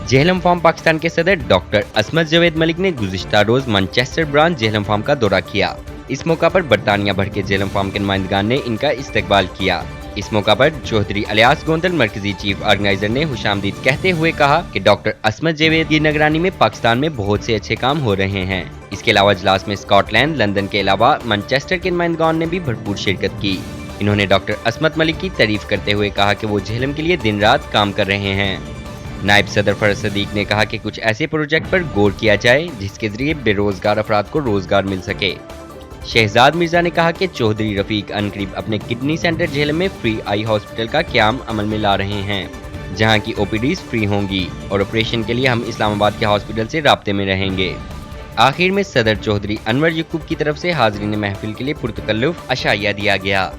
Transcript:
Jhelum farm Pakistan के सदर doctor असमत जावेद मलिक ने गुज़िश्ता रोज मैनचेस्टर ब्रांच जेहलम फार्म का दौरा किया। इस मौका पर बरतानिया भर के जेहलम फार्म के नुमाइंदगान ने इनका इस्तकबाल किया। इस मौका पर चौधरी अलियास गोंदल मरकजी चीफ ऑर्गेनाइजर ने खुशामदीद कहते हुए कहा कि डॉक्टर असमत जावेद की निगरानी में पाकिस्तान में बहुत से अच्छे काम हो रहे हैं। इसके अलावा इजलास में स्कॉटलैंड, लंदन के अलावा मैनचेस्टर के नुमाइंदगान ने भी भरपूर शिरकत की। इन्होंने डॉक्टर असमत मलिक की तारीफ करते हुए कहा कि वो जेहलम के लिए दिन रात काम कर रहे हैं। नायब सदर फरज सदीक ने कहा कि कुछ ऐसे प्रोजेक्ट पर गौर किया जाए जिसके जरिए बेरोजगार अफराद को रोजगार मिल सके। शहजाद मिर्जा ने कहा कि चौधरी रफीक अनकरीब अपने किडनी सेंटर जेहलम में फ्री आई हॉस्पिटल का क्याम अमल में ला रहे हैं, जहां की ओपीडीज फ्री होंगी और ऑपरेशन के लिए हम इस्लामाबाद के हॉस्पिटल से राब्ते में रहेंगे। आखिर में सदर चौधरी अनवर यकूब की तरफ से हाज़रीन महफिल के लिए पुरतकल्लुफ़ अशाइया दिया गया।